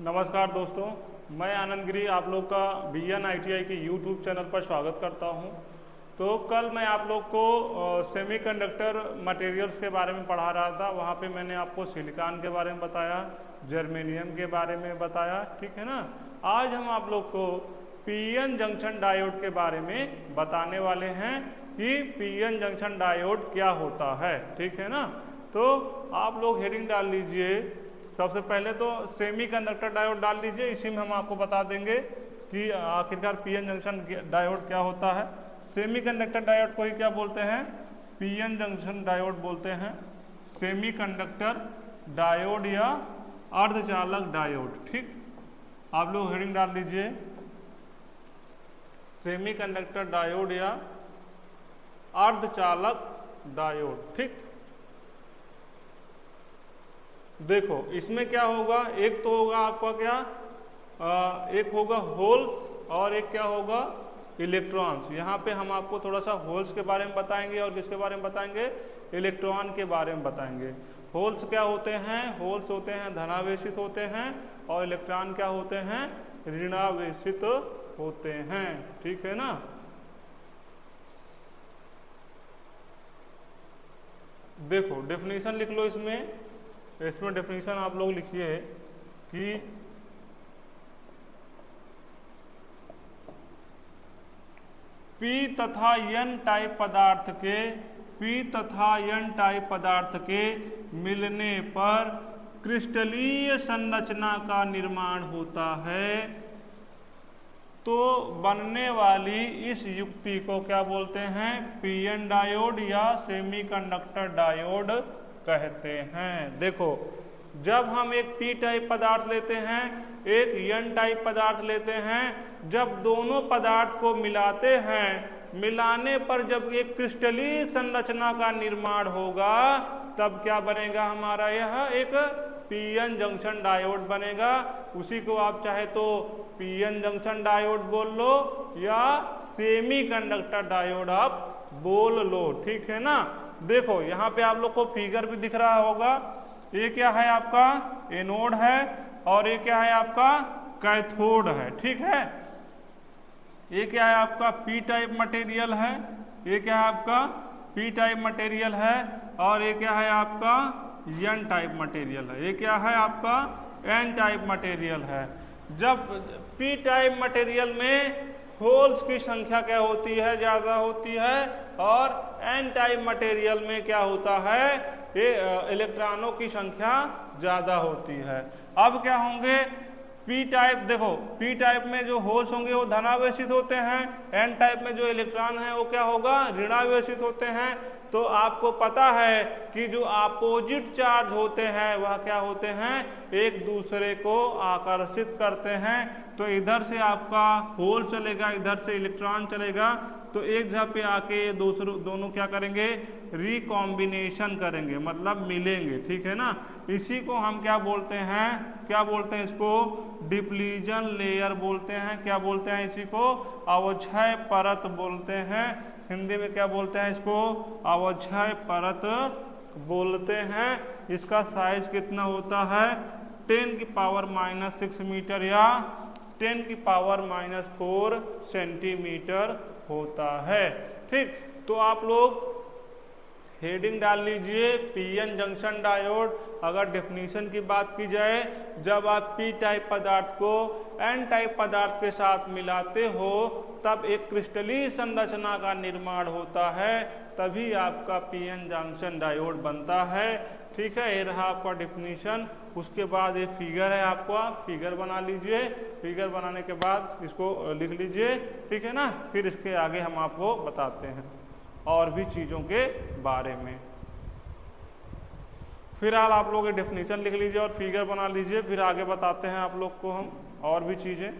नमस्कार दोस्तों, मैं आनंद गिरी आप लोग का BN ITI के YouTube चैनल पर स्वागत करता हूं। तो कल मैं आप लोग को सेमीकंडक्टर मटेरियल्स के बारे में पढ़ा रहा था। वहां पे मैंने आपको सिलिकॉन के बारे में बताया, जर्मेनियम के बारे में बताया, ठीक है ना। आज हम आप लोग को PN जंक्शन डायोड के बारे में बताने वाले हैं कि PN जंक्शन डायोड क्या होता है, ठीक है ना। तो आप लोग हेडिंग डाल लीजिए। सबसे पहले तो सेमीकंडक्टर डायोड डाल लीजिए, इसी में हम आपको बता देंगे कि आखिरकार PN जंक्शन डायोड क्या होता है। सेमीकंडक्टर डायोड को ही क्या बोलते हैं? PN जंक्शन डायोड बोलते हैं। सेमीकंडक्टर डायोड या अर्धचालक डायोड, ठीक। आप लोग हेडिंग डाल लीजिए, सेमीकंडक्टर डायोड या अर्धचालक डायोड, ठीक। देखो इसमें क्या होगा, एक तो होगा आपका क्या, एक होगा होल्स और एक क्या होगा, इलेक्ट्रॉन्स। यहाँ पे हम आपको थोड़ा सा होल्स के बारे में बताएंगे और किसके बारे में बताएंगे, इलेक्ट्रॉन के बारे में बताएंगे। होल्स क्या होते हैं? होल्स होते हैं धनावेशित होते हैं और इलेक्ट्रॉन क्या होते हैं, ऋणावेशित होते हैं, ठीक है ना। देखो डेफिनेशन लिख लो इसमें डेफिनेशन आप लोग लिखिए कि P तथा N टाइप पदार्थ के मिलने पर क्रिस्टलीय संरचना का निर्माण होता है। तो बनने वाली इस युक्ति को क्या बोलते हैं? PN डायोड या सेमीकंडक्टर डायोड कहते हैं। देखो जब हम एक P टाइप पदार्थ लेते हैं, एक N टाइप पदार्थ लेते हैं, जब दोनों पदार्थ को मिलाते हैं, मिलाने पर जब एक क्रिस्टलीय संरचना का निर्माण होगा, तब क्या बनेगा हमारा? यह एक PN जंक्शन डायोड बनेगा। उसी को आप चाहे तो PN जंक्शन डायोड बोल लो या सेमीकंडक्टर डायोड आप बोल लो, ठीक है ना। देखो यहाँ पे आप लोग को फिगर भी दिख रहा होगा। ये क्या है आपका? एनोड है और ये क्या है आपका? कैथोड है, ठीक है। ये क्या है आपका? P टाइप मटेरियल है। ये क्या है आपका? P टाइप मटेरियल है और ये क्या है आपका? N टाइप मटेरियल है। ये क्या है आपका? N टाइप मटेरियल है। जब P टाइप मटेरियल में होल्स की संख्या क्या होती है? ज़्यादा होती है। और N टाइप मटेरियल में क्या होता है? ये इलेक्ट्रॉनों की संख्या ज़्यादा होती है। अब क्या होंगे? P टाइप, देखो P टाइप में जो होल्स होंगे वो धनावेशित होते हैं, N टाइप में जो इलेक्ट्रॉन है वो क्या होगा? ऋणावेशित होते हैं। तो आपको पता है कि जो अपोजिट चार्ज होते हैं वह क्या होते हैं? एक दूसरे को आकर्षित करते हैं। तो इधर से आपका होल चलेगा, इधर से इलेक्ट्रॉन चलेगा, तो एक जगह पे आके ये दोनों क्या करेंगे? रिकॉम्बिनेशन करेंगे, मतलब मिलेंगे, ठीक है ना। इसी को हम क्या बोलते हैं? क्या बोलते हैं इसको? डिप्लीजन लेयर बोलते हैं। क्या बोलते हैं इसी को? अवक्षय परत बोलते हैं। हिंदी में क्या बोलते हैं इसको? अवक्षय परत बोलते हैं। इसका साइज कितना होता है? 10⁻⁻6 मीटर या 10⁻⁻4 सेंटीमीटर होता है, ठीक। तो आप लोग हेडिंग डाल लीजिए, PN जंक्शन डायोड। अगर डेफिनेशन की बात की जाए, जब आप P टाइप पदार्थ को N टाइप पदार्थ के साथ मिलाते हो तब एक क्रिस्टलीय संरचना का निर्माण होता है, तभी आपका PN जंक्शन डायोड बनता है, ठीक है। ये रहा आपका डेफिनेशन। उसके बाद ये फिगर है, आपका फिगर बना लीजिए। फिगर बनाने के बाद इसको लिख लीजिए, ठीक है ना। फिर इसके आगे हम आपको बताते हैं और भी चीज़ों के बारे में। फिलहाल आप लोग डेफिनेशन लिख लीजिए और फिगर बना लीजिए, फिर आगे बताते हैं आप लोग को हम और भी चीज़ें।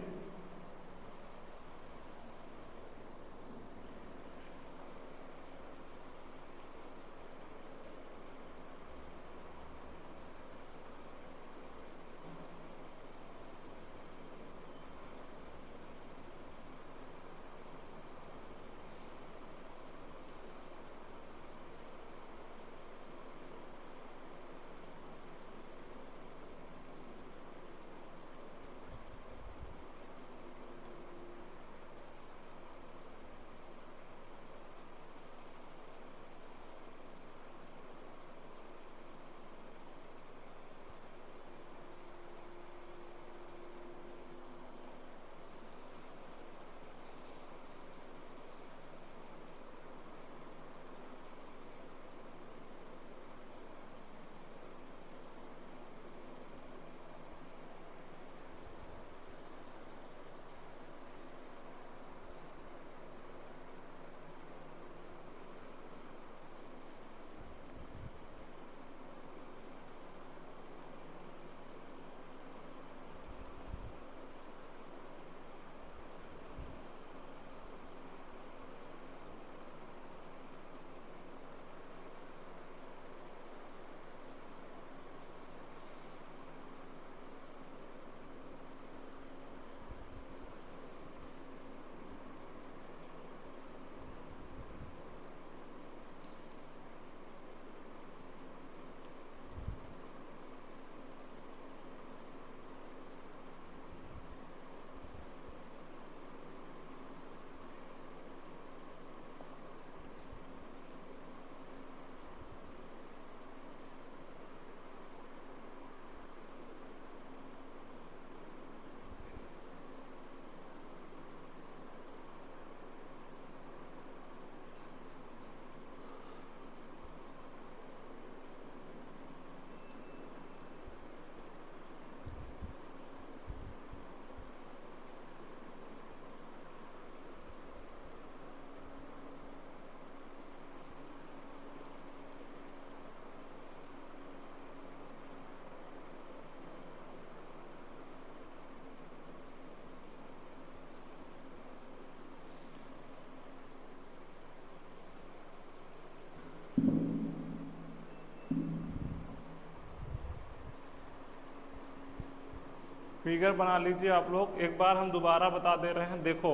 फिगर बना लीजिए आप लोग। एक बार हम दोबारा बता दे रहे हैं। देखो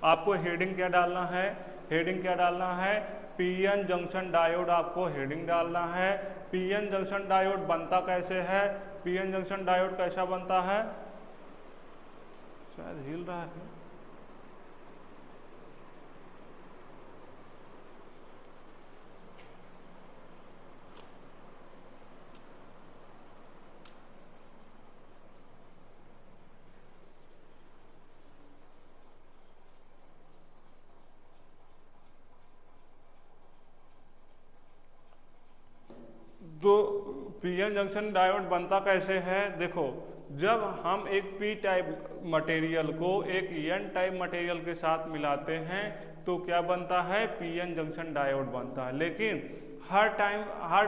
आपको हेडिंग क्या डालना है, हेडिंग क्या डालना है, पीएन जंक्शन डायोड आपको हेडिंग डालना है। पीएन जंक्शन डायोड बनता कैसे है, पीएन जंक्शन डायोड कैसा बनता है, शायद हिल रहा है। तो पीएन जंक्शन डायोड बनता कैसे है, देखो जब हम एक पी टाइप मटेरियल को एक एन टाइप मटेरियल के साथ मिलाते हैं तो क्या बनता है, पीएन जंक्शन डायोड बनता है। लेकिन हर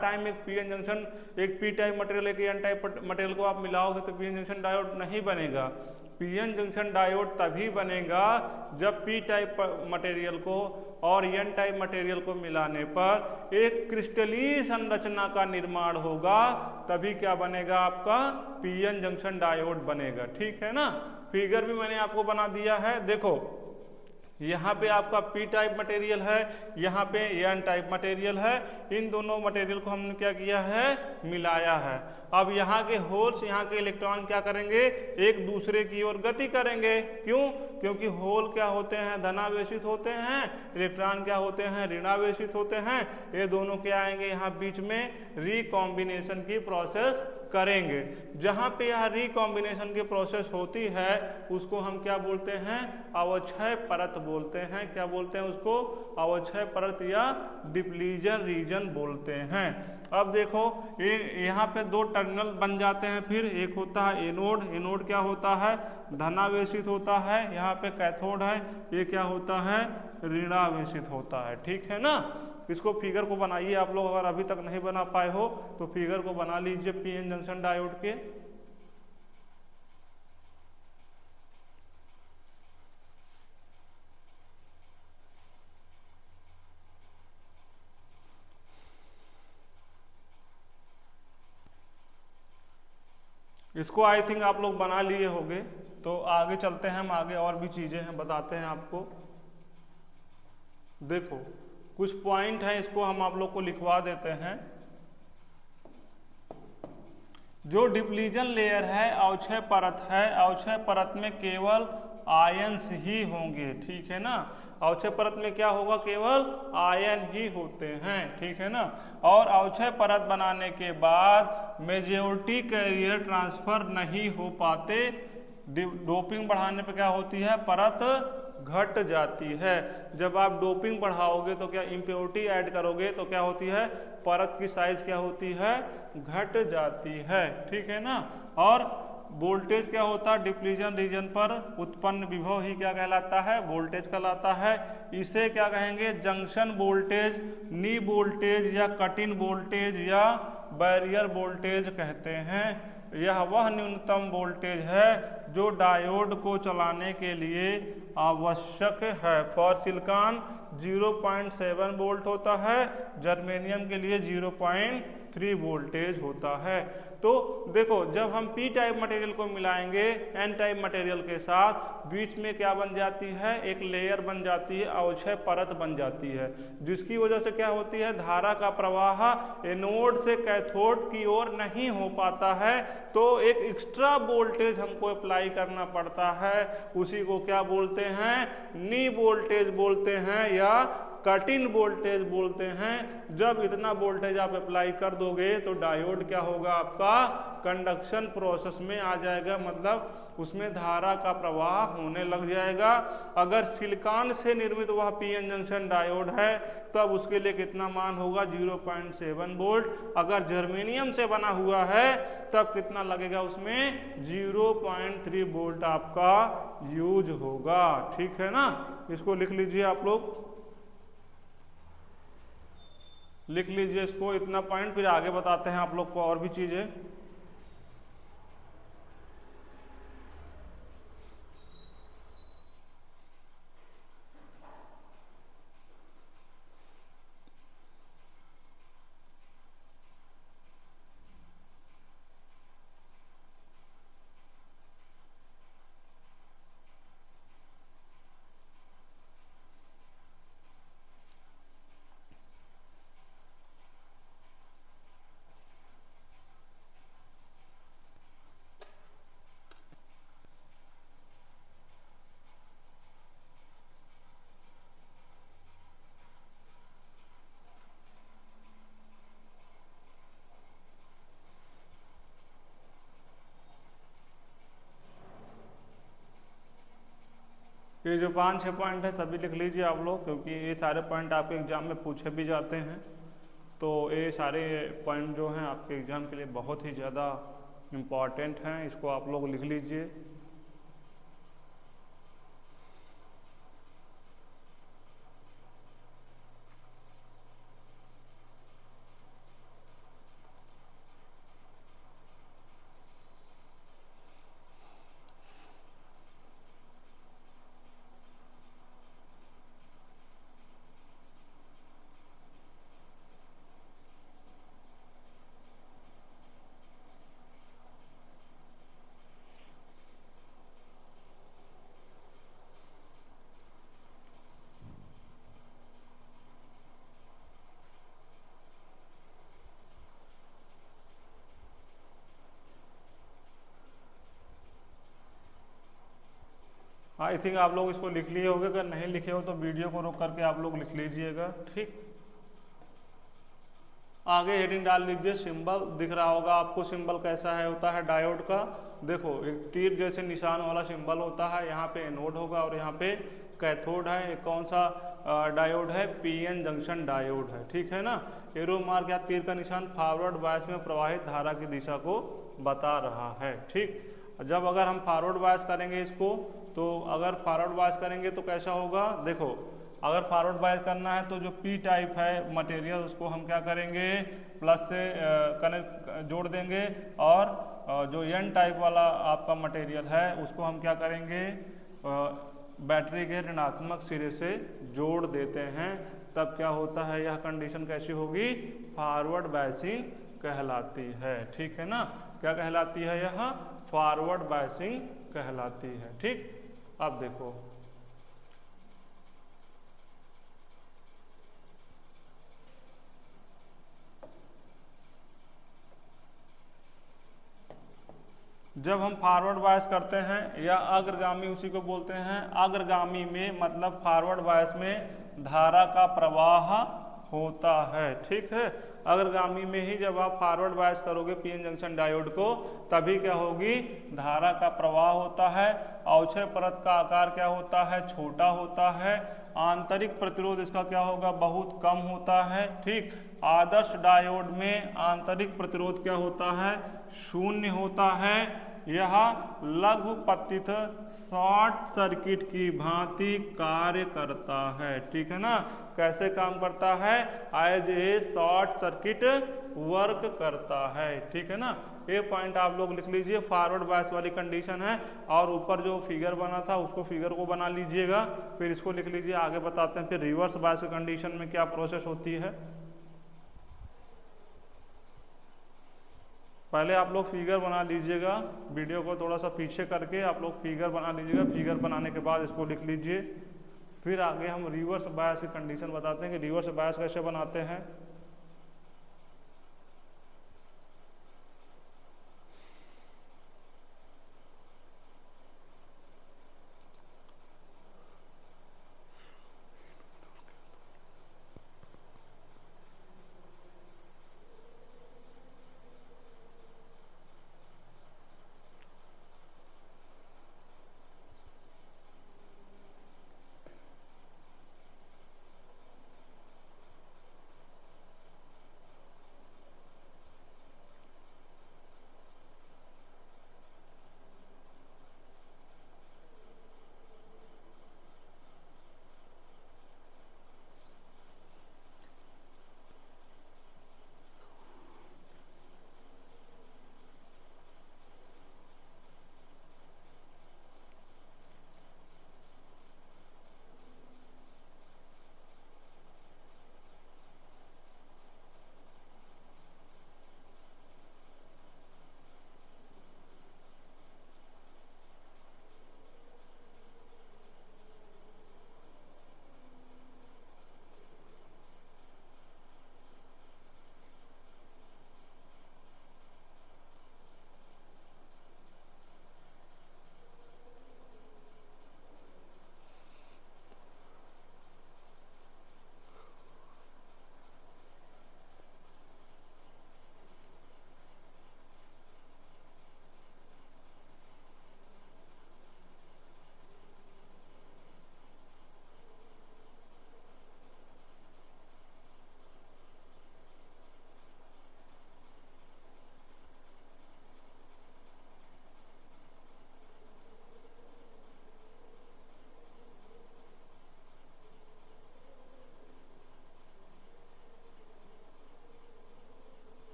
टाइम एक पीएन जंक्शन, एक पी टाइप मटेरियल एक एन टाइप मटेरियल को आप मिलाओगे तो पीएन जंक्शन डायोड नहीं बनेगा। पीएन जंक्शन डायोड तभी बनेगा जब पी टाइप मटेरियल को और एन टाइप मटेरियल को मिलाने पर एक क्रिस्टलीय संरचना का निर्माण होगा, तभी क्या बनेगा, आपका पीएन जंक्शन डायोड बनेगा। ठीक है ना। फिगर भी मैंने आपको बना दिया है। देखो यहाँ पे आपका पी टाइप मटेरियल है, यहाँ पे एन टाइप मटेरियल है। इन दोनों मटेरियल को हमने क्या किया है, मिलाया है। अब यहाँ के होल्स, यहाँ के इलेक्ट्रॉन क्या करेंगे, एक दूसरे की ओर गति करेंगे। क्यों, क्योंकि होल क्या होते हैं, धनावेशित होते हैं, इलेक्ट्रॉन क्या होते हैं, ऋणावेशित होते हैं। ये दोनों क्या आएंगे, यहाँ बीच में रिकॉम्बिनेशन की प्रोसेस करेंगे। जहाँ पे यह रिकॉम्बिनेशन की प्रोसेस होती है उसको हम क्या बोलते हैं, अवक्षय परत बोलते हैं। क्या बोलते हैं उसको, अवक्षय परत या डिप्लीजन रीजन बोलते हैं। अब देखो ये यहाँ पे दो टर्मिनल बन जाते हैं। फिर एक होता है एनोड, एनोड क्या होता है, धनावेशित होता है। यहाँ पे कैथोड है, ये क्या होता है, ऋणावेशित होता है। ठीक है ना। इसको फिगर को बनाइए आप लोग, अगर अभी तक नहीं बना पाए हो तो फिगर को बना लीजिए पीएन जंक्शन डायोड के। इसको आई थिंक आप लोग बना लिए होंगे। तो आगे चलते हैं हम, आगे और भी चीजें हैं बताते हैं आपको। देखो कुछ पॉइंट है, इसको हम आप लोग को लिखवा देते हैं। जो डिप्लीजन लेयर है, अवक्षय परत है, अवक्षय परत में केवल आयंस ही होंगे। ठीक है ना। अवक्षय परत में क्या होगा, केवल आयन ही होते हैं। ठीक है ना। और अवक्षय परत बनाने के बाद मेजॉरिटी कैरियर ट्रांसफर नहीं हो पाते। डोपिंग बढ़ाने पे क्या होती है, परत घट जाती है। जब आप डोपिंग बढ़ाओगे तो क्या इम्प्योरिटी ऐड करोगे तो क्या होती है, परत की साइज क्या होती है, घट जाती है। ठीक है ना। और वोल्टेज क्या होता है, डिप्लीजन रीजन पर उत्पन्न विभव ही क्या कहलाता है, वोल्टेज कहलाता है। इसे क्या कहेंगे, जंक्शन वोल्टेज, नी वोल्टेज या कट इन वोल्टेज या बैरियर वोल्टेज कहते हैं। यह वह न्यूनतम वोल्टेज है जो डायोड को चलाने के लिए आवश्यक है। फॉर सिलिकॉन 0.7 वोल्ट होता है, जर्मेनियम के लिए 0.3 वोल्टेज होता है। तो देखो जब हम पी टाइप मटेरियल को मिलाएंगे एन टाइप मटेरियल के साथ, बीच में क्या बन जाती है, एक लेयर बन जाती है, अवक्षय परत बन जाती है, जिसकी वजह से क्या होती है, धारा का प्रवाह एनोड से कैथोड की ओर नहीं हो पाता है। तो एक एक्स्ट्रा वोल्टेज हमको अप्लाई करना पड़ता है। उसी को क्या बोलते हैं, नी वोल्टेज बोलते हैं या कट इन वोल्टेज बोलते हैं। जब इतना वोल्टेज आप अप्लाई कर दोगे तो डायोड क्या होगा, आपका कंडक्शन प्रोसेस में आ जाएगा, मतलब उसमें धारा का प्रवाह होने लग जाएगा। अगर सिलिकॉन से निर्मित वह पीएन जंक्शन डायोड है तब उसके लिए कितना मान होगा, 0.7 वोल्ट। अगर जर्मेनियम से बना हुआ है तब कितना लगेगा, उसमें 0.3 वोल्ट आपका यूज होगा। ठीक है ना। इसको लिख लीजिए आप लोग, लिख लीजिए इसको, इतना पॉइंट। फिर आगे बताते हैं आप लोग को और भी चीजें। ये जो 5-6 पॉइंट है सभी लिख लीजिए आप लोग, क्योंकि ये सारे पॉइंट आपके एग्जाम में पूछे भी जाते हैं। तो ये सारे पॉइंट जो हैं आपके एग्जाम के लिए बहुत ही ज़्यादा इम्पॉर्टेंट हैं, इसको आप लोग लिख लीजिए। आई थिंक आप लोग इसको लिख लिए होंगे, अगर नहीं लिखे हो तो वीडियो को रोक करके आप लोग लिख लीजिएगा। ठीक, आगे हेडिंग डाल लीजिए। सिंबल दिख रहा होगा आपको, सिंबल कैसा है होता है डायोड का। देखो एक तीर जैसे निशान वाला सिंबल होता है, यहाँ पे एनोड होगा और यहाँ पे कैथोड है। एक कौन सा डायोड है? पीएन जंक्शन डायोड है। ठीक है ना। एरो मार्क या तीर का निशान फॉरवर्ड बायस में प्रवाहित धारा की दिशा को बता रहा है। ठीक, जब अगर हम फॉरवर्ड बायस करेंगे इसको, तो अगर फॉरवर्ड बायस करेंगे तो कैसा होगा? देखो अगर फॉरवर्ड बायस करना है तो जो पी टाइप है मटेरियल उसको हम क्या करेंगे? प्लस से कनेक्ट जोड़ देंगे, और जो एन टाइप वाला आपका मटेरियल है उसको हम क्या करेंगे? बैटरी के ऋणात्मक सिरे से जोड़ देते हैं। तब क्या होता है? यह कंडीशन कैसी होगी? फॉरवर्ड बायसिंग कहलाती है। ठीक है ना। क्या कहलाती है? यह फॉरवर्ड बायसिंग कहलाती है। ठीक, अब देखो जब हम फॉरवर्ड बायस करते हैं या अग्रगामी, उसी को बोलते हैं अग्रगामी में, मतलब फॉरवर्ड बायस में धारा का प्रवाह होता है। ठीक है, अग्रगामी में ही जब आप फॉरवर्ड बायस करोगे पीएन जंक्शन डायोड को, तभी क्या होगी? धारा का प्रवाह होता है। अवक्षय परत का आकार क्या होता है? छोटा होता है। आंतरिक प्रतिरोध इसका क्या होगा? बहुत कम होता है। ठीक, आदर्श डायोड में आंतरिक प्रतिरोध क्या होता है? शून्य होता है। यह लघु पतित शॉर्ट सर्किट की भांति कार्य करता है। ठीक है ना। कैसे काम करता है? As a short circuit work करता है। ठीक है ना। ये पॉइंट आप लोग लिख लीजिए। फॉरवर्ड बायस वाली कंडीशन है, और ऊपर जो फिगर बना था उसको फिगर को बना लीजिएगा, फिर इसको लिख लीजिए। आगे बताते हैं फिर रिवर्स बायस कंडीशन में क्या प्रोसेस होती है। पहले आप लोग फिगर बना लीजिएगा, वीडियो को थोड़ा सा पीछे करके आप लोग फिगर बना लीजिएगा। फिगर बनाने के बाद इसको लिख लीजिए। फिर आगे हम रिवर्स बायस की कंडीशन बताते हैं कि रिवर्स बायस कैसे बनाते हैं।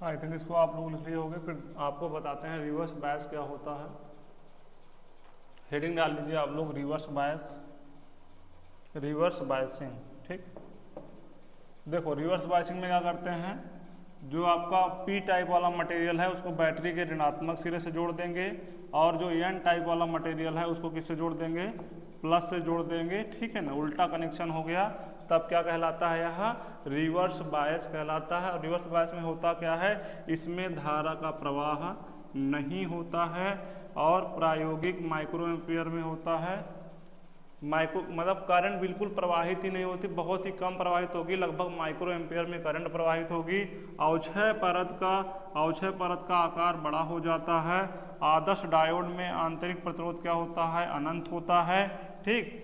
आई थिंक इसको आप लोग लिख लिए होंगे। फिर आपको बताते हैं रिवर्स बायस क्या होता है। हेडिंग डाल लीजिए आप लोग रिवर्स बायस, रिवर्स बायसिंग। ठीक, देखो रिवर्स बायसिंग में क्या करते हैं, जो आपका पी टाइप वाला मटेरियल है उसको बैटरी के ऋणात्मक सिरे से जोड़ देंगे, और जो एन टाइप वाला मटेरियल है उसको किससे जोड़ देंगे, प्लस से जोड़ देंगे। ठीक है ना, उल्टा कनेक्शन हो गया, तब क्या कहलाता है, यह रिवर्स बायस कहलाता है। और रिवर्स बायस में होता क्या है, इसमें धारा का प्रवाह नहीं होता है, और प्रायोगिक माइक्रो एम्पियर में होता है। माइक्रो मतलब करंट बिल्कुल प्रवाहित ही नहीं होती, बहुत ही कम प्रवाहित होगी, लगभग माइक्रो एम्पियर में करंट प्रवाहित होगी। अवक्षय परत का आकार बड़ा हो जाता है। आदर्श डायोड में आंतरिक प्रतिरोध क्या होता है, अनंत होता है। ठीक,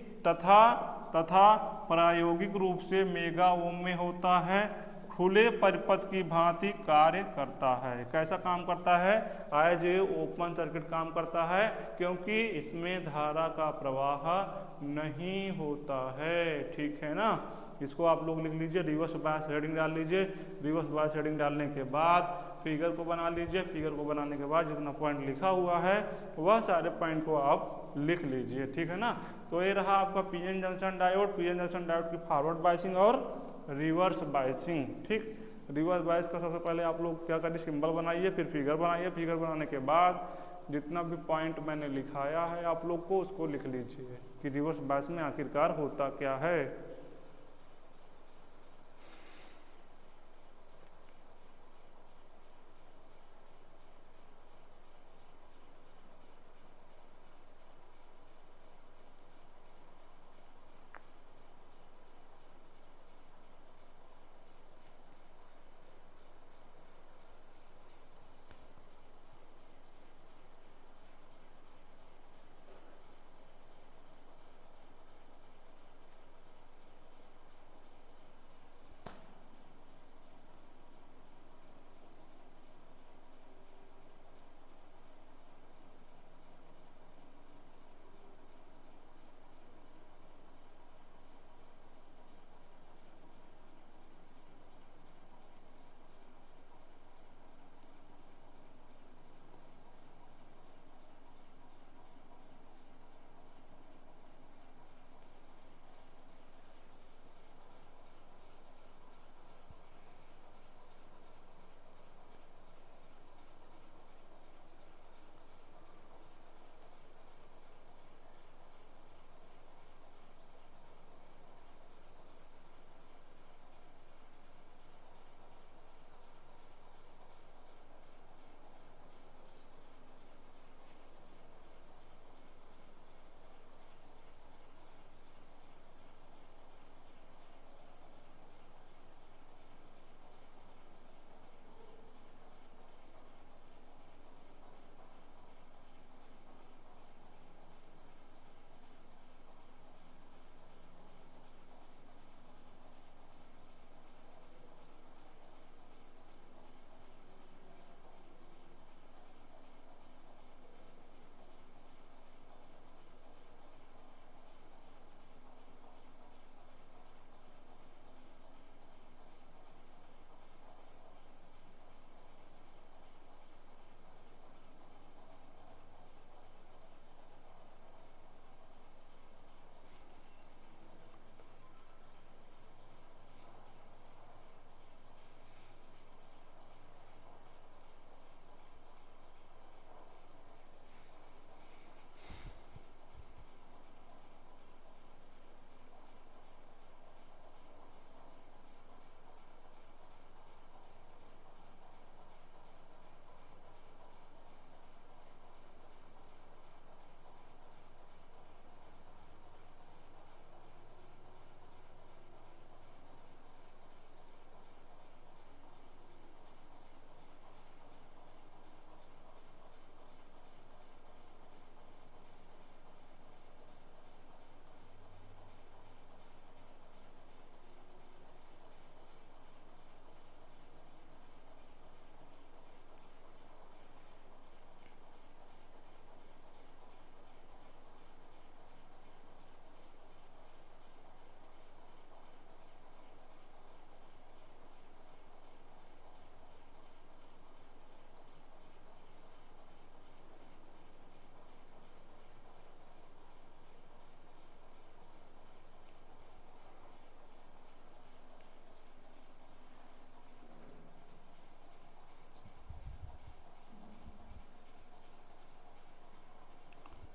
तथा प्रायोगिक रूप से मेगा ओम में होता है। खुले परिपथ की भांति कार्य करता है। कैसा काम करता है, एज ए ओपन सर्किट काम करता है, क्योंकि इसमें धारा का प्रवाह नहीं होता है। ठीक है ना, इसको आप लोग लिख लीजिए, रिवर्स बायस हेडिंग डाल लीजिए। रिवर्स बायस हेडिंग डालने के बाद फिगर को बना लीजिए। फिगर को बनाने के बाद जितना पॉइंट लिखा हुआ है वह सारे पॉइंट को आप लिख लीजिए। ठीक है ना, तो ये रहा आपका PN junction diode, PN junction diode की फॉरवर्ड बायसिंग और रिवर्स बायसिंग। ठीक, रिवर्स बायस का सबसे पहले आप लोग क्या करिए, सिंबल बनाइए, फिर फिगर बनाइए। फिगर बनाने के बाद जितना भी पॉइंट मैंने लिखाया है आप लोग को उसको लिख लीजिए कि रिवर्स बायस में आखिरकार होता क्या है।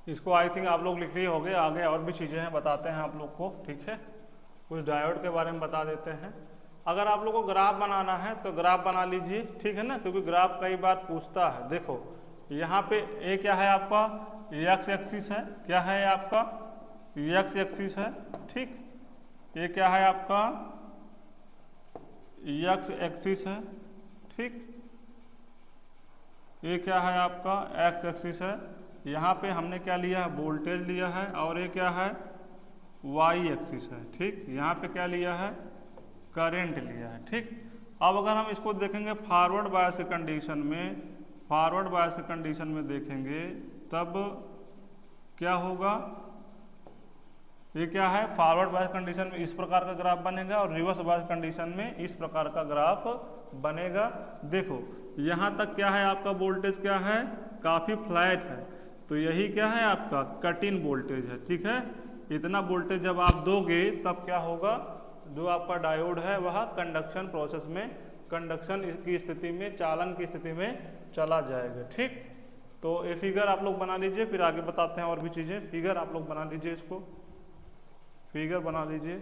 इसको आई थिंक आप लोग लिख लिए होंगे, आगे और भी चीज़ें हैं बताते हैं आप लोग को, ठीक है। कुछ डायोड के बारे में बता देते हैं। अगर आप लोग को ग्राफ बनाना है तो ग्राफ बना लीजिए, ठीक है ना, क्योंकि ग्राफ कई बार पूछता है। देखो यहाँ पे ये क्या है आपका, एक्स एक्सिस है, क्या है आपका एक्स एक्सिस है, ठीक। ये क्या है आपका एक्स एक्सिस है, ठीक। ये क्या है आपका एक्स एक्सिस है। यहाँ पे हमने क्या लिया है, वोल्टेज लिया है, और ये क्या है वाई एक्सिस है, ठीक। यहाँ पे क्या लिया है, करंट लिया है, ठीक। अब अगर हम इसको देखेंगे फॉरवर्ड बायस के कंडीशन में, फॉरवर्ड बायस के कंडीशन में देखेंगे तब क्या होगा, ये क्या है फॉरवर्ड बायस कंडीशन में इस प्रकार का ग्राफ बनेगा, और रिवर्स बायस कंडीशन में इस प्रकार का ग्राफ बनेगा। देखो यहाँ तक क्या है आपका वोल्टेज क्या है, काफ़ी फ्लैट है, तो यही क्या है आपका कट इन वोल्टेज है, ठीक है। इतना वोल्टेज जब आप दोगे तब क्या होगा, जो आपका डायोड है वह कंडक्शन प्रोसेस में, कंडक्शन की स्थिति में, चालन की स्थिति में चला जाएगा, ठीक। तो ये फिगर आप लोग बना लीजिए, फिर आगे बताते हैं और भी चीज़ें। फिगर आप लोग बना लीजिए, इसको फिगर बना लीजिए।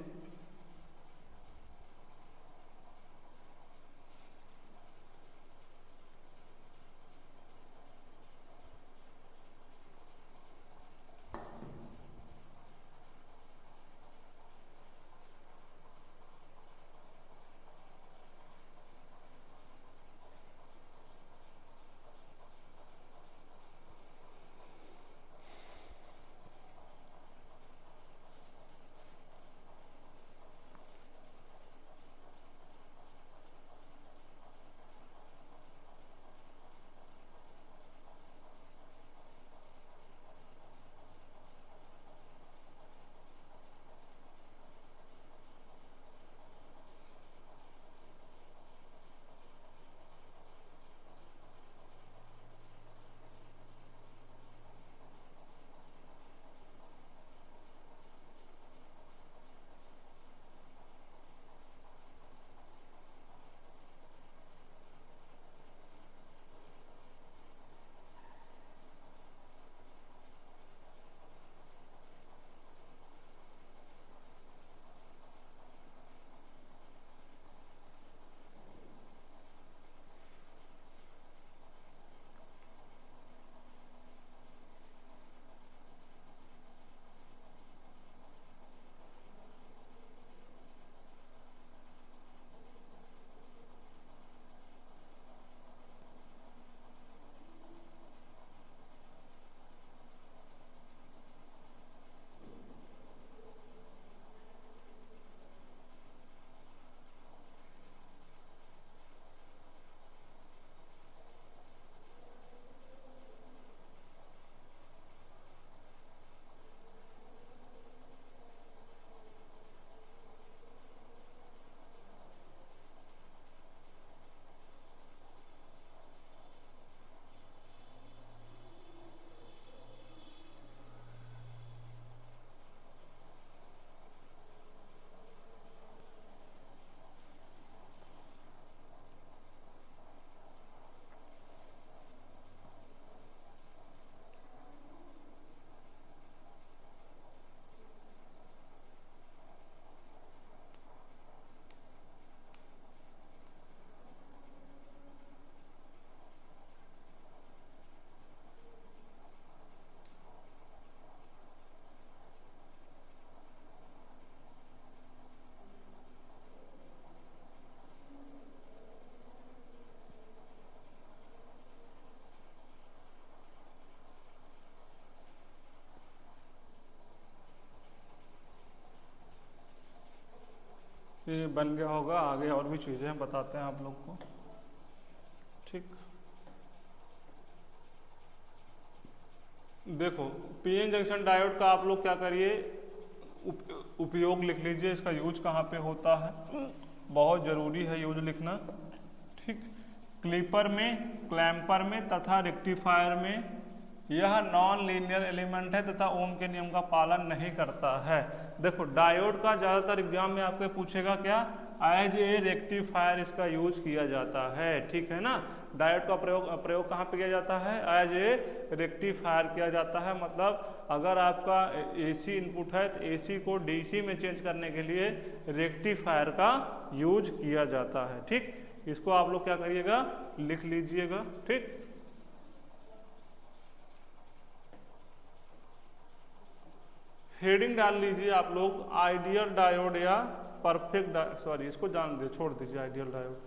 ये बन गया होगा, आगे और भी चीज़ें बताते हैं आप लोग को, ठीक। देखो पीएन जंक्शन डायोड का आप लोग क्या करिए, उपयोग लिख लीजिए, इसका यूज कहाँ पे होता है, बहुत ज़रूरी है यूज लिखना, ठीक। क्लिपर में, क्लैम्पर में तथा रेक्टिफायर में यह नॉन लीनियर एलिमेंट है तथा ओम के नियम का पालन नहीं करता है। देखो डायोड का ज़्यादातर एग्जाम में आपको पूछेगा क्या, एज ए रेक्टिफायर इसका यूज किया जाता है, ठीक है ना। डायोड का प्रयोग कहाँ पे किया जाता है? एज ए रेक्टिफायर किया जाता है। मतलब अगर आपका एसी इनपुट है तो एसी को डीसी में चेंज करने के लिए रेक्टिफायर का यूज किया जाता है। ठीक, इसको आप लोग क्या करिएगा, लिख लीजिएगा। ठीक, हेडिंग डाल लीजिए आप लोग, आइडियल डायोड या परफेक्ट, सॉरी इसको जान दे, छोड़ दीजिए आइडियल डायोड।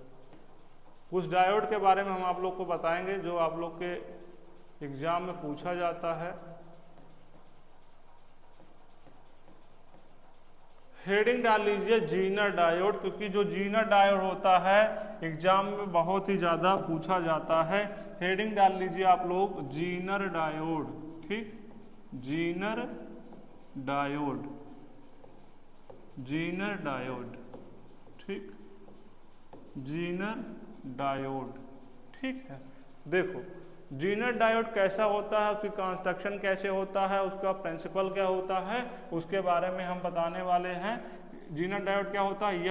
कुछ डायोड के बारे में हम आप लोग को बताएंगे जो आप लोग के एग्जाम में पूछा जाता है। हेडिंग डाल लीजिए जीनर डायोड, क्योंकि जो जीनर डायोड होता है एग्जाम में बहुत ही ज़्यादा पूछा जाता है। हेडिंग डाल लीजिए आप लोग जीनर डायोड। ठीक, जीनर डायोड, जीनर डायोड। ठीक, जीनर डायोड। ठीक है, देखो जीनर डायोड कैसा होता है, उसकी कंस्ट्रक्शन कैसे होता है, उसका प्रिंसिपल क्या होता है, उसके बारे में हम बताने वाले हैं। जीनर डायोड क्या होता है?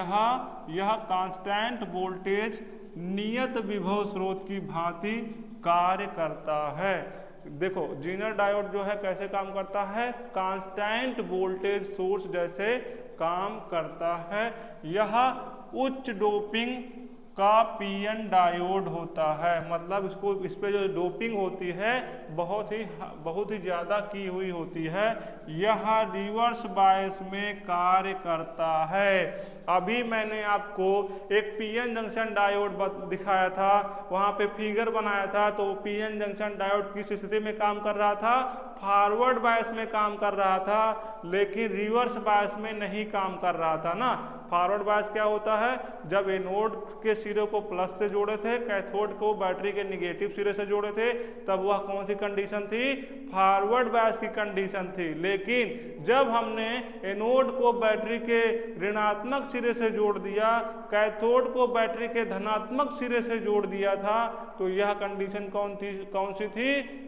यह कांस्टेंट वोल्टेज नियत विभव स्रोत की भांति कार्य करता है। देखो जीनर डायोड जो है कैसे काम करता है? कांस्टेंट वोल्टेज सोर्स जैसे काम करता है। यह उच्च डोपिंग का पीएन डायोड होता है। मतलब इस पे जो डोपिंग होती है बहुत ही ज़्यादा की हुई होती है। यह रिवर्स बायस में कार्य करता है। अभी मैंने आपको एक पीएन जंक्शन डायोड दिखाया था, वहाँ पे फिगर बनाया था, तो पीएन जंक्शन डायोड किस स्थिति में काम कर रहा था? फॉरवर्ड बायस में काम कर रहा था, लेकिन रिवर्स बायस में नहीं काम कर रहा था ना। फॉरवर्ड बायस क्या होता है? जब एनोड के सिरे को प्लस से जोड़े थे, कैथोड को बैटरी के निगेटिव सिरे से जोड़े थे, तब वह कौन सी कंडीशन थी? फॉरवर्ड बायस की कंडीशन थी। लेकिन जब हमने एनोड को बैटरी के ऋणात्मक सिरे से जोड़ दिया, कैथोड को बैटरी के धनात्मक सिरे से जोड़ दिया था, तो यह कंडीशन कौन सी थी?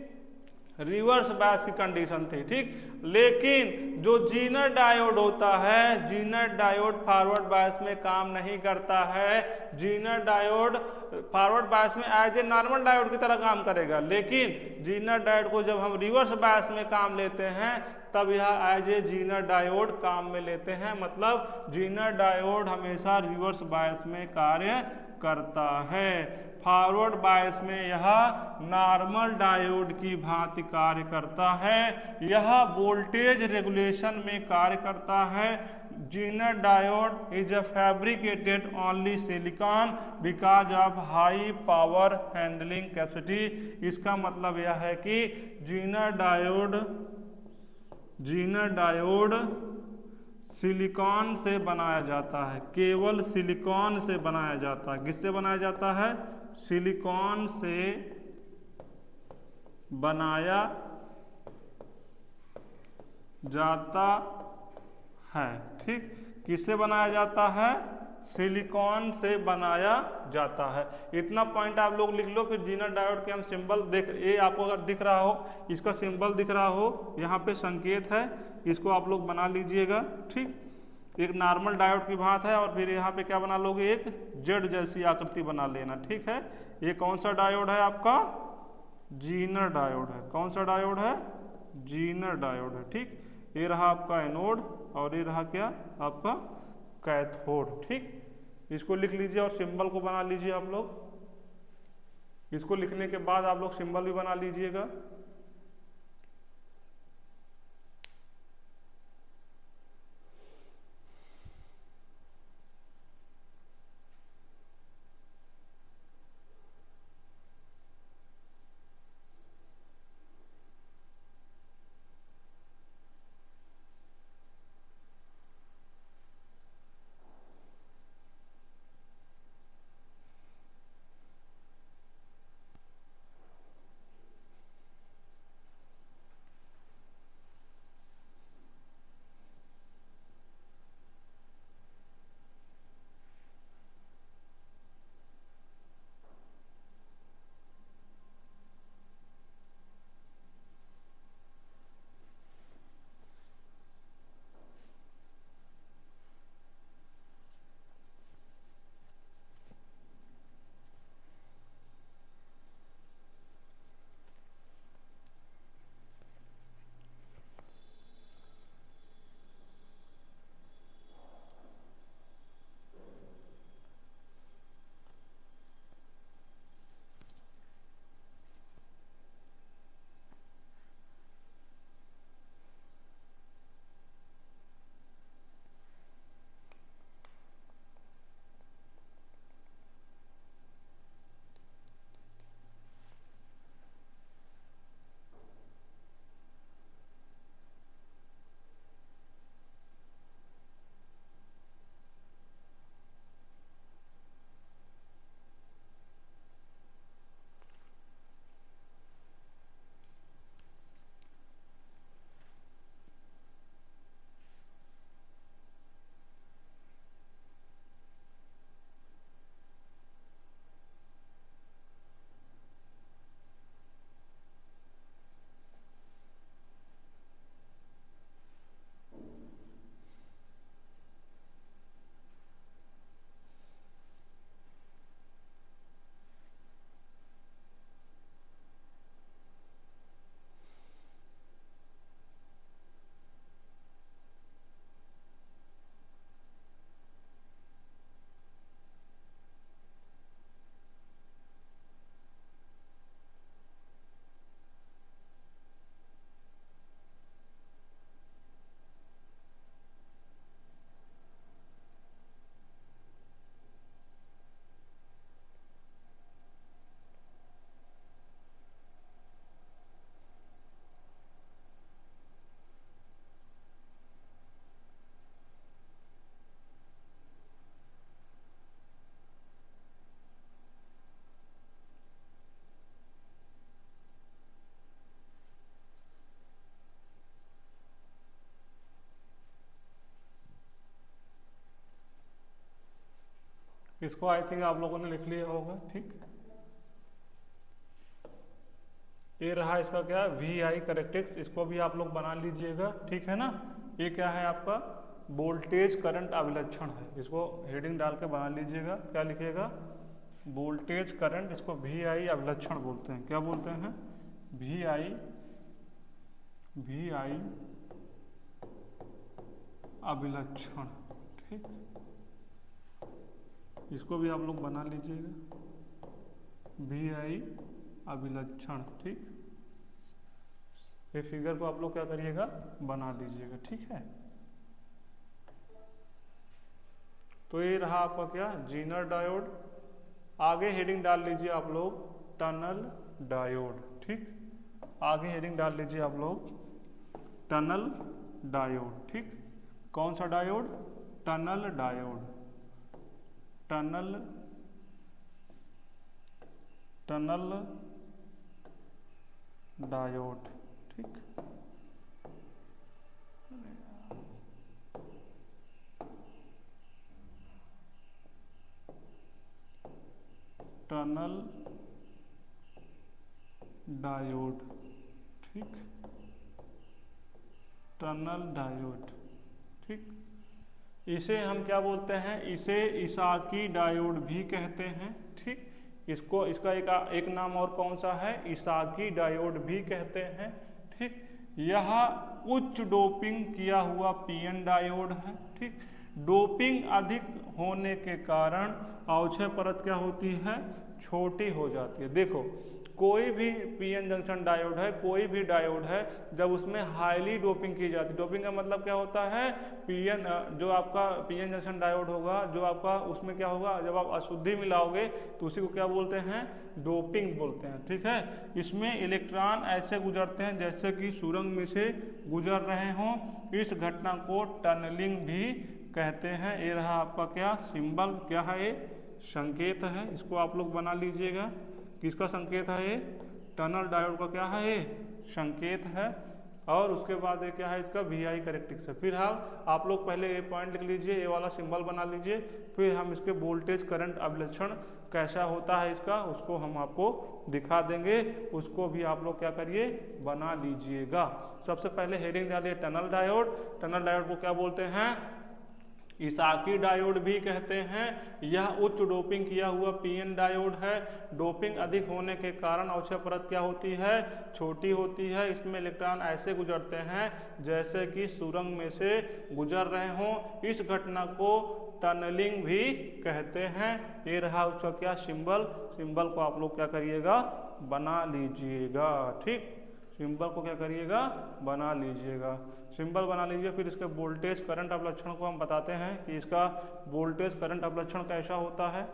रिवर्स बायस की कंडीशन थी। ठीक, लेकिन जो जीनर डायोड होता है, जीनर डायोड फॉरवर्ड बायस में काम नहीं करता है। जीनर डायोड फॉरवर्ड बायस में एज ए नॉर्मल डायोड की तरह काम करेगा, लेकिन जीनर डायोड को जब हम रिवर्स बायस में काम लेते हैं तब यह एज ए जीनर डायोड काम में लेते हैं। मतलब जीनर डायोड हमेशा रिवर्स बायस में कार्य करता है। फॉरवर्ड बायस में यह नॉर्मल डायोड की भांति कार्य करता है। यह वोल्टेज रेगुलेशन में कार्य करता है। Zener diode is a fabricated only silicon because of high power handling capacity. इसका मतलब यह है कि जीनर डायोड सिलिकॉन से बनाया जाता है, केवल सिलिकॉन से बनाया जाता है। किससे बनाया जाता है? सिलिकॉन से बनाया जाता है। ठीक, किससे बनाया जाता है? सिलिकॉन से बनाया जाता है। इतना पॉइंट आप लोग लिख लो। फिर जीनर डायोड के हम सिंबल ये आपको अगर दिख रहा हो, इसका सिंबल दिख रहा हो, यहाँ पे संकेत है, इसको आप लोग बना लीजिएगा। ठीक, एक नॉर्मल डायोड की भांत है और फिर यहाँ पे क्या बना लोगे? एक जेड जैसी आकृति बना लेना। ठीक है, ये कौन सा डायोड है? आपका जीनर डायोड है। कौन सा डायोड है? जीनर डायोड है। ठीक, ये रहा आपका एनोड और ये रहा क्या? आपका कैथोड। ठीक, इसको लिख लीजिए और सिंबल को बना लीजिए आप लोग। इसको लिखने के बाद आप लोग सिंबल भी बना लीजिएगा। इसको आई थिंक आप लोगों ने लिख लिया होगा। ठीक, ये रहा इसका क्या वी आई करेक्टेक्स, इसको भी आप लोग बना लीजिएगा। ठीक है ना, ये क्या है आपका वोल्टेज करंट अभिलक्षण है, इसको हेडिंग डाल के बना लीजिएगा। क्या लिखिएगा वोल्टेज करंट, इसको वी आई अभिलक्षण बोलते हैं। क्या बोलते हैं वी आई अभिलक्षण। ठीक, इसको भी आप लोग बना लीजिएगा वी आई अभिलक्षण। ठीक, ये फिगर को आप लोग क्या करिएगा बना लीजिएगा। ठीक है, तो ये रहा आपका क्या जीनर डायोड। आगे हेडिंग डाल लीजिए आप लोग टनल डायोड। ठीक, आगे हेडिंग डाल लीजिए आप लोग टनल डायोड। ठीक, कौन सा diode tunnel diode, tunnel diode. ठीक, टनल डायोड। ठीक, टनल डायोड। ठीक, इसे हम क्या बोलते हैं, इसे इसाकी डायोड भी कहते हैं। ठीक, इसको इसका एक नाम और कौन सा है इसाकी डायोड भी कहते हैं। ठीक, यह उच्च डोपिंग किया हुआ पीएन डायोड है। ठीक, डोपिंग अधिक होने के कारण अवक्षय परत क्या होती है छोटी हो जाती है। देखो कोई भी पीएन जंक्शन डायोड है, कोई भी डायोड है, जब उसमें हाईली डोपिंग की जाती है, डोपिंग का मतलब क्या होता है पीएन जो आपका पीएन जंक्शन डायोड होगा, जो आपका उसमें क्या होगा जब आप अशुद्धि मिलाओगे तो उसी को क्या बोलते हैं डोपिंग बोलते हैं। ठीक है, इसमें इलेक्ट्रॉन ऐसे गुजरते हैं जैसे कि सुरंग में से गुजर रहे हों, इस घटना को टनलिंग भी कहते हैं। ये रहा आपका क्या सिंबल, क्या है ये संकेत है, इसको आप लोग बना लीजिएगा। किसका संकेत है ये टनल डायोड का क्या है ये संकेत है। और उसके बाद ये क्या है इसका वी आई करेक्टिक्स है। फिर आप लोग पहले ये पॉइंट लिख लीजिए, ये वाला सिंबल बना लीजिए, फिर हम इसके वोल्टेज करंट अभिलक्षण कैसा होता है इसका उसको हम आपको दिखा देंगे, उसको भी आप लोग क्या करिए बना लीजिएगा। सबसे पहले हेडिंग डालिए टनल डायोड। टनल डायोड को क्या बोलते हैं इसाकी डायोड भी कहते हैं। यह उच्च डोपिंग किया हुआ पीएन डायोड है। डोपिंग अधिक होने के कारण अवक्षय परत क्या होती है छोटी होती है। इसमें इलेक्ट्रॉन ऐसे गुजरते हैं जैसे कि सुरंग में से गुजर रहे हों, इस घटना को टनलिंग भी कहते हैं। ये रहा उसका क्या सिंबल, सिंबल को आप लोग क्या करिएगा बना लीजिएगा। ठीक, सिंबल को क्या करिएगा बना लीजिएगा, सिंबल बना लीजिए। फिर इसके वोल्टेज करंट अभिलक्षण को हम बताते हैं कि इसका वोल्टेज करंट अभिलक्षण कैसा होता है।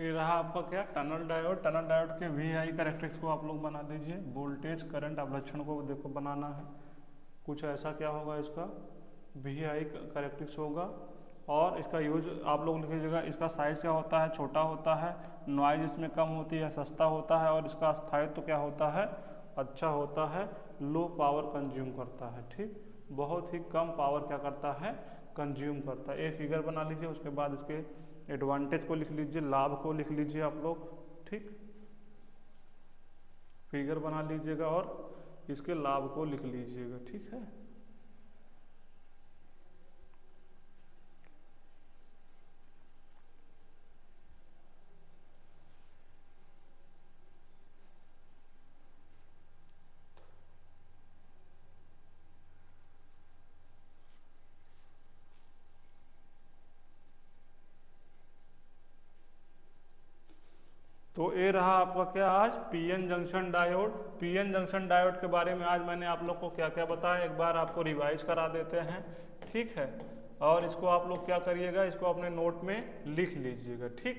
ये रहा आपका क्या टनल डायोड। टनल डायोड के VI कैरेक्टरिस्टिक्स को आप लोग बना लीजिए। वोल्टेज करंट अवलक्षण को देखो बनाना है, कुछ ऐसा क्या होगा, इसका VI कैरेक्टरिस्टिक्स होगा और इसका यूज आप लोग लिखिएगा। इसका साइज क्या होता है, छोटा होता है, नॉइज इसमें कम होती है, सस्ता होता है और इसका स्थायित्व तो क्या होता है, अच्छा होता है, लो पावर कंज्यूम करता है। ठीक, बहुत ही कम पावर क्या करता है, कंज्यूम करता है। ये फिगर बना लीजिए, उसके बाद इसके एडवांटेज को लिख लीजिए, लाभ को लिख लीजिए आप लोग। ठीक, फिगर बना लीजिएगा और इसके लाभ को लिख लीजिएगा। ठीक है, तो ये रहा आपका क्या आज PN junction diode. PN junction diode के बारे में आज मैंने आप लोग को क्या क्या बताया, एक बार आपको रिवाइज करा देते हैं। ठीक है, और इसको आप लोग क्या करिएगा, इसको अपने नोट में लिख लीजिएगा। ठीक,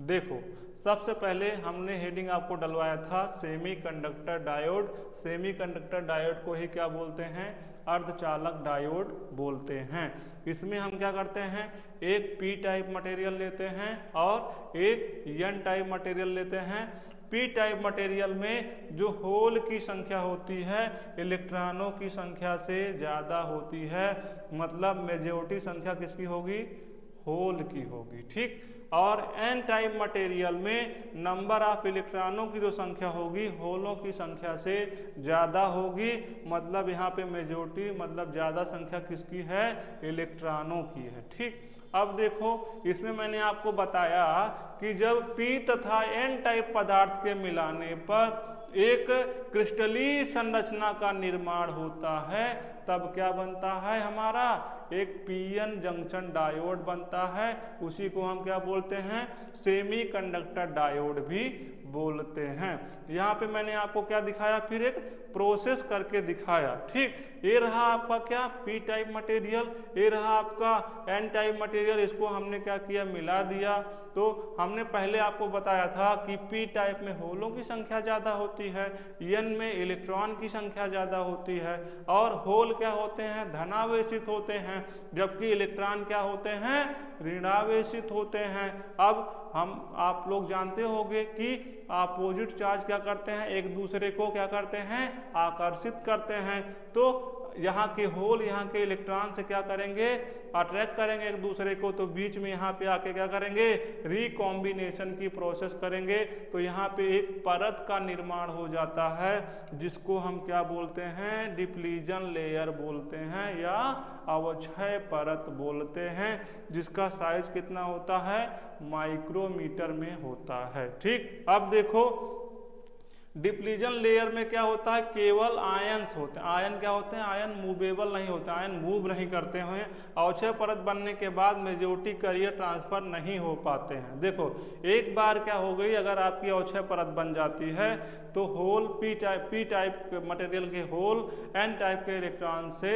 देखो सबसे पहले हमने हेडिंग आपको डलवाया था सेमीकंडक्टर डायोड। सेमीकंडक्टर डायोड को ही क्या बोलते हैं, अर्धचालक डायोड बोलते हैं। इसमें हम क्या करते हैं, एक पी टाइप मटेरियल लेते हैं और एक एन टाइप मटेरियल लेते हैं। पी टाइप मटेरियल में जो होल की संख्या होती है इलेक्ट्रॉनों की संख्या से ज़्यादा होती है, मतलब मेजॉरिटी संख्या किसकी होगी, होल की होगी। ठीक, और एन टाइप मटेरियल में नंबर ऑफ इलेक्ट्रॉनों की जो संख्या होगी होलों की संख्या से ज़्यादा होगी, मतलब यहाँ पे मेजॉरिटी मतलब ज़्यादा संख्या किसकी है, इलेक्ट्रॉनों की है। ठीक, अब देखो इसमें मैंने आपको बताया कि जब पी तथा एन टाइप पदार्थ के मिलाने पर एक क्रिस्टलीय संरचना का निर्माण होता है, तब क्या बनता है, हमारा एक पीएन जंक्शन डायोड बनता है। उसी को हम क्या बोलते हैं, सेमीकंडक्टर डायोड भी बोलते हैं। यहाँ पे मैंने आपको क्या दिखाया, फिर एक प्रोसेस करके दिखाया। ठीक, ये रहा आपका क्या पी टाइप मटेरियल, ये रहा आपका एन टाइप मटेरियल, इसको हमने क्या किया, मिला दिया। तो हमने पहले आपको बताया था कि पी टाइप में होलों की संख्या ज़्यादा होती है, एन में इलेक्ट्रॉन की संख्या ज़्यादा होती है, और होल क्या होते हैं, धनावेशित होते हैं, जबकि इलेक्ट्रॉन क्या होते हैं, ऋणावेशित होते हैं। अब आप लोग जानते होंगे कि अपोजिट चार्ज क्या करते हैं, एक दूसरे को क्या करते हैं, आकर्षित करते हैं। तो यहाँ के होल यहाँ के इलेक्ट्रॉन से क्या करेंगे, अट्रैक्ट करेंगे एक दूसरे को, तो बीच में यहाँ पे आके क्या करेंगे, रिकॉम्बिनेशन की प्रोसेस करेंगे। तो यहाँ पे एक परत का निर्माण हो जाता है, जिसको हम क्या बोलते हैं, डिप्लीजन लेयर बोलते हैं या अवक्षय परत बोलते हैं, जिसका साइज कितना होता है, माइक्रोमीटर में होता है। ठीक, अब देखो डिप्लीजन लेयर में क्या होता है, केवल आयंस होते हैं। आयन क्या होते हैं, आयन मूवेबल नहीं होते, आयन मूव नहीं करते हैं। अवक्षय परत बनने के बाद मेजॉरिटी करियर ट्रांसफर नहीं हो पाते हैं। देखो एक बार क्या हो गई, अगर आपकी अवक्षय परत बन जाती है तो होल पी टाइप मटेरियल के होल एन टाइप के इलेक्ट्रॉन से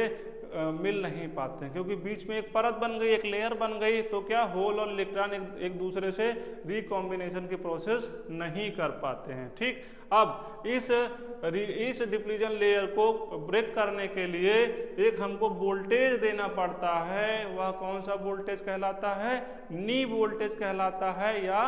मिल नहीं पाते हैं, क्योंकि बीच में एक परत बन गई, एक लेयर बन गई, तो क्या होल और इलेक्ट्रॉन एक दूसरे से रिकॉम्बिनेशन की प्रोसेस नहीं कर पाते हैं। ठीक, अब इस डिप्लीजन लेयर को ब्रेक करने के लिए एक हमको वोल्टेज देना पड़ता है। वह कौन सा वोल्टेज कहलाता है, नी वोल्टेज कहलाता है या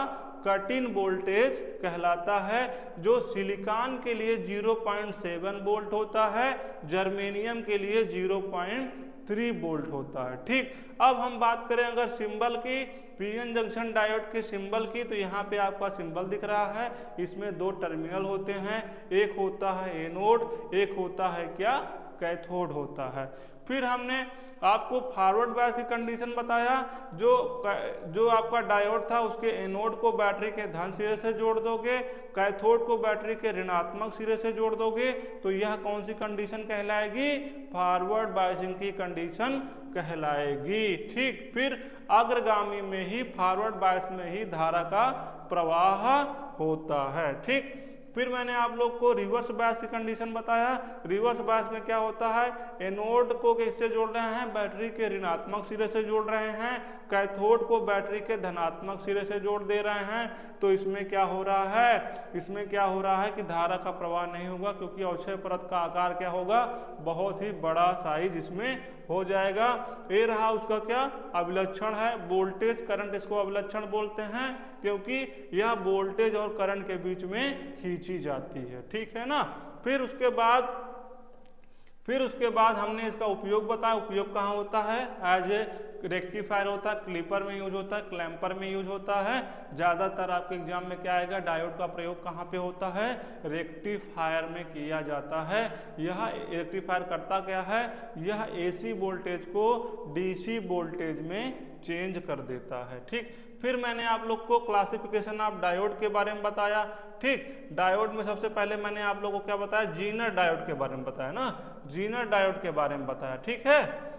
कट-इन वोल्टेज कहलाता है, जो सिलिकॉन के लिए 0.7 वोल्ट होता है, जर्मेनियम के लिए 0.3 वोल्ट होता है। ठीक, अब हम बात करें अगर सिंबल की, पीएन जंक्शन डायोड के सिंबल की, तो यहाँ पे आपका सिंबल दिख रहा है, इसमें दो टर्मिनल होते हैं, एक होता है एनोड, एक होता है क्या, कैथोड होता है। फिर हमने आपको फॉरवर्ड बायस की कंडीशन बताया, जो आपका डायोड था उसके एनोड को बैटरी के धन सिरे से जोड़ दोगे, कैथोड को बैटरी के ऋणात्मक सिरे से जोड़ दोगे, तो यह कौन सी कंडीशन कहलाएगी, फॉरवर्ड बायसिंग की कंडीशन कहलाएगी। ठीक, फिर अग्रगामी में ही फॉरवर्ड बायस में ही धारा का प्रवाह होता है। ठीक, फिर मैंने आप लोग को रिवर्स बायस की कंडीशन बताया। रिवर्स बायस में क्या होता है, एनोड को किससे जोड़ रहे हैं, बैटरी के ऋणात्मक सिरे से जोड़ रहे हैं, कैथोड को बैटरी के धनात्मक सिरे से जोड़ दे रहे हैं, तो इसमें क्या हो रहा है, इसमें क्या हो रहा है कि धारा का प्रवाह नहीं होगा, क्योंकि अवक्षय परत का आकार क्या होगा, बहुत ही बड़ा साइज इसमें हो जाएगा। ये रहा उसका क्या अभिलक्षण है, वोल्टेज करंट, इसको अभिलक्षण बोलते हैं क्योंकि यह वोल्टेज और करंट के बीच में खींची जाती है, ठीक है ना। फिर उसके बाद हमने इसका उपयोग बताया। उपयोग कहाँ होता है, एज ए रेक्टिफायर होता है, क्लिपर में यूज होता है, क्लैंपर में यूज होता है। ज़्यादातर आपके एग्जाम में क्या आएगा, डायोड का प्रयोग कहाँ पे होता है, रेक्टिफायर में किया जाता है। यह रेक्टिफायर करता क्या है, यह AC वोल्टेज को DC वोल्टेज में चेंज कर देता है, ठीक। फिर मैंने आप लोग को क्लासिफिकेशन ऑफ डायोड के बारे में बताया, ठीक। डायोड में सबसे पहले मैंने आप लोगों को क्या बताया, जीनर डायोड के बारे में बताया ना, जीनर डायोड के बारे में बताया, ठीक है।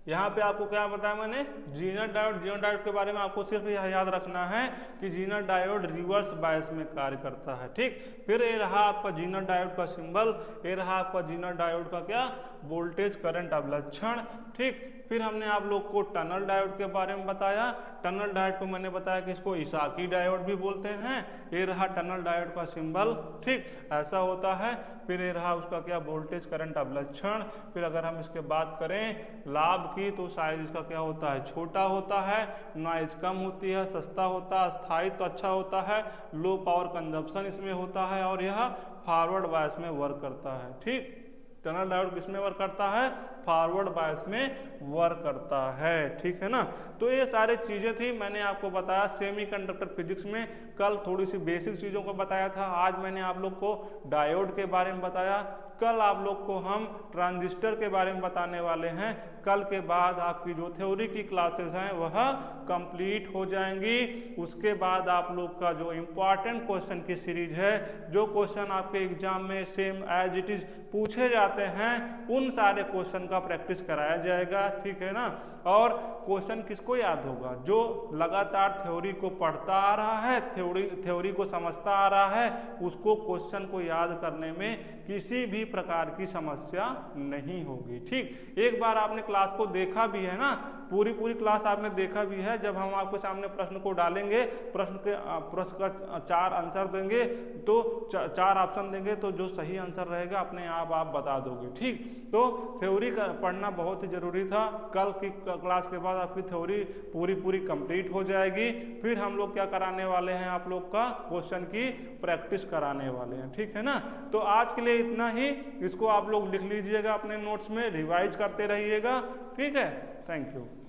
यहाँ पे आपको क्या बताया मैंने, जीनर डायोड के बारे में आपको सिर्फ यह याद रखना है कि जीनर डायोड रिवर्स बायस में कार्य करता है, ठीक। फिर ये रहा आपका जीनर डायोड का सिंबल, ये रहा आपका जीनर डायोड का क्या वोल्टेज करंट अभिलक्षण, ठीक। फिर हमने आप लोग को टनल डायोड के बारे में बताया। टनल डायोड को मैंने बताया कि इसको इसाकी डायोड भी बोलते हैं। ये रहा टनल डायोड का सिंबल, ठीक, ऐसा होता है। फिर ये रहा उसका क्या वोल्टेज करंट अभिलक्षण। फिर अगर हम इसके बात करें लाभ की, तो साइज इसका क्या होता है, छोटा होता है, नॉइज कम होती है, सस्ता होता है, स्थायित्व अच्छा होता है, लो पावर कंजप्शन इसमें होता है, और यह फॉरवर्ड बायस में वर्क करता है, ठीक। टनल डायोड किसमें वर्क करता है, फॉरवर्ड बायस में वर्क करता है, ठीक है ना। तो ये सारी चीजें थी, मैंने आपको बताया सेमीकंडक्टर फिजिक्स में। कल थोड़ी सी बेसिक चीजों को बताया था, आज मैंने आप लोग को डायोड के बारे में बताया। कल आप लोग को हम ट्रांजिस्टर के बारे में बताने वाले हैं। कल के बाद आपकी जो थ्योरी की क्लासेस हैं वह कंप्लीट हो जाएंगी। उसके बाद आप लोग का जो इम्पॉर्टेंट क्वेश्चन की सीरीज है, जो क्वेश्चन आपके एग्जाम में सेम एज इट इज पूछे जाते हैं, उन सारे क्वेश्चन का प्रैक्टिस कराया जाएगा, ठीक है ना। और क्वेश्चन किसको याद होगा, जो लगातार थ्योरी को पढ़ता आ रहा है, थ्योरी को समझता आ रहा है, उसको क्वेश्चन को याद करने में किसी भी प्रकार की समस्या नहीं होगी, ठीक। एक बार आपने क्लास को देखा भी है ना, पूरी क्लास आपने देखा भी है। जब हम आपके सामने प्रश्न को डालेंगे, प्रश्न का 4 आंसर देंगे, तो 4 ऑप्शन देंगे, तो जो सही आंसर रहेगा अपने आप बता दोगे, ठीक। तो थ्योरी का पढ़ना बहुत ही जरूरी था। कल की क्लास के बाद आपकी थ्योरी पूरी कंप्लीट हो जाएगी। फिर हम लोग क्या कराने वाले हैं, आप लोग का क्वेश्चन की प्रैक्टिस कराने वाले हैं, ठीक है ना। तो आज के लिए इतना ही, इसको आप लोग लिख लीजिएगा अपने नोट्स में, रिवाइज करते रहिएगा, ठीक है। Thank you.